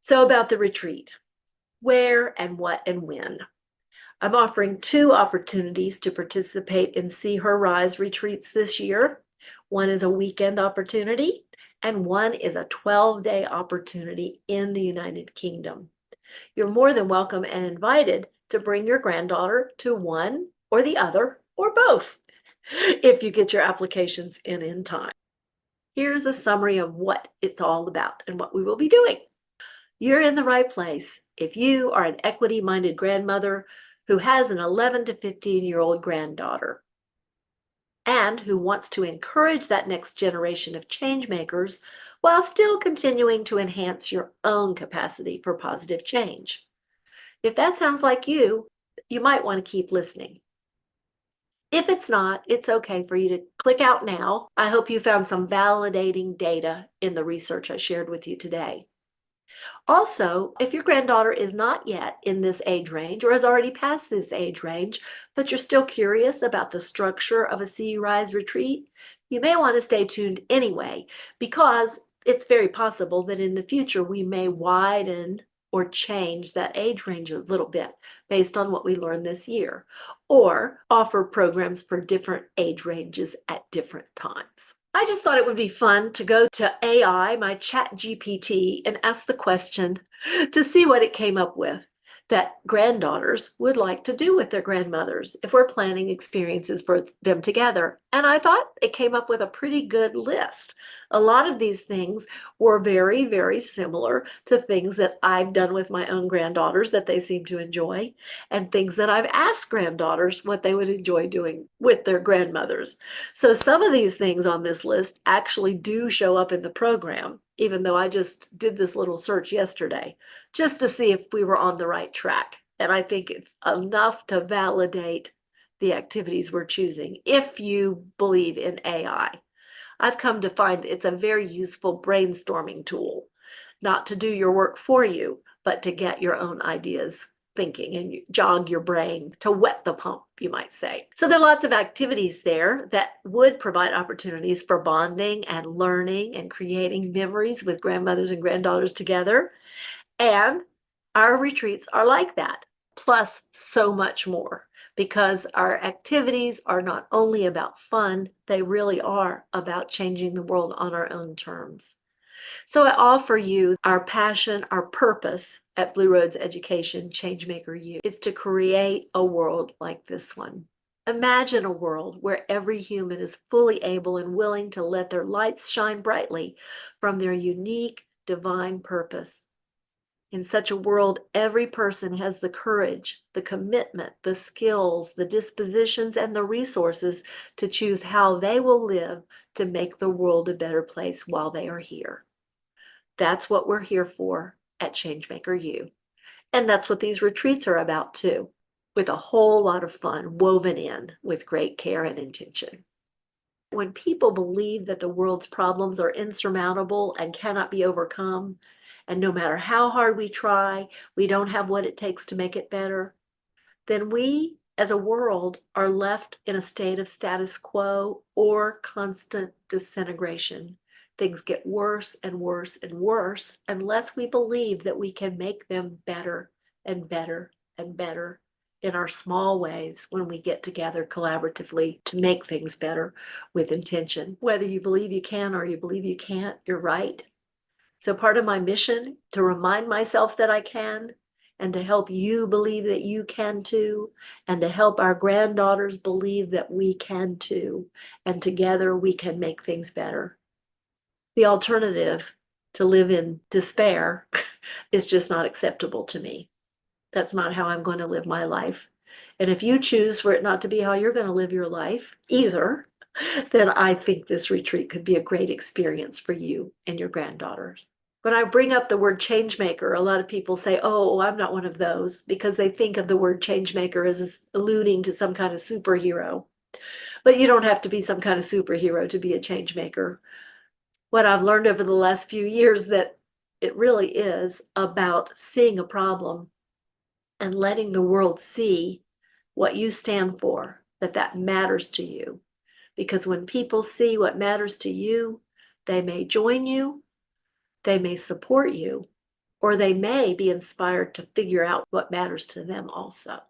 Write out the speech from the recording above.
So about the retreat, where and what and when. I'm offering 2 opportunities to participate in See Her Rise retreats this year. One is a weekend opportunity, and one is a 12-day opportunity in the United Kingdom. You're more than welcome and invited to bring your granddaughter to one or the other or both if you get your applications in time. Here's a summary of what it's all about and what we will be doing. You're in the right place if you are an equity-minded grandmother who has an 11 to 15-year-old granddaughter and who wants to encourage that next generation of change makers while still continuing to enhance your own capacity for positive change. If that sounds like you might want to keep listening. If it's not, it's okay for you to click out now. I hope you found some validating data in the research I shared with you today. Also, if your granddaughter is not yet in this age range or has already passed this age range, but you're still curious about the structure of a See Rise retreat, you may want to stay tuned anyway, because it's very possible that in the future we may widen or change that age range a little bit based on what we learned this year, or offer programs for different age ranges at different times. I just thought it would be fun to go to AI, my chat GPT, and ask the question to see what it came up with that granddaughters would like to do with their grandmothers if we're planning experiences for them together. And I thought it came up with a pretty good list. A lot of these things were very, very similar to things that I've done with my own granddaughters that they seem to enjoy, and things that I've asked granddaughters what they would enjoy doing with their grandmothers. So some of these things on this list actually do show up in the program, even though I just did this little search yesterday, just to see if we were on the right track. And I think it's enough to validate the activities we're choosing if you believe in AI. I've come to find it's a very useful brainstorming tool, not to do your work for you, but to get your own ideas thinking and jog your brain, to wet the pump, you might say. So there are lots of activities there that would provide opportunities for bonding and learning and creating memories with grandmothers and granddaughters together. And our retreats are like that, plus so much more, because our activities are not only about fun, they really are about changing the world on our own terms. So I offer you our passion, our purpose at Blue Roads Education Changemaker U. It's to create a world like this one. Imagine a world where every human is fully able and willing to let their lights shine brightly from their unique divine purpose. In such a world, every person has the courage, the commitment, the skills, the dispositions, and the resources to choose how they will live to make the world a better place while they are here. That's what we're here for at Changemaker U. And that's what these retreats are about too, with a whole lot of fun woven in with great care and intention. When people believe that the world's problems are insurmountable and cannot be overcome, and no matter how hard we try, we don't have what it takes to make it better, then we as a world are left in a state of status quo or constant disintegration. Things get worse and worse and worse unless we believe that we can make them better and better and better in our small ways when we get together collaboratively to make things better with intention. Whether you believe you can or you believe you can't, you're right. So part of my mission to remind myself that I can, and to help you believe that you can too, and to help our granddaughters believe that we can too, and together we can make things better. The alternative, to live in despair, is just not acceptable to me. That's not how I'm going to live my life. And if you choose for it not to be how you're going to live your life either, then I think this retreat could be a great experience for you and your granddaughters. When I bring up the word changemaker, a lot of people say, oh, I'm not one of those, because they think of the word changemaker as alluding to some kind of superhero. But you don't have to be some kind of superhero to be a changemaker. What I've learned over the last few years that it really is about seeing a problem and letting the world see what you stand for, that matters to you. Because when people see what matters to you, they may join you, they may support you, or they may be inspired to figure out what matters to them also.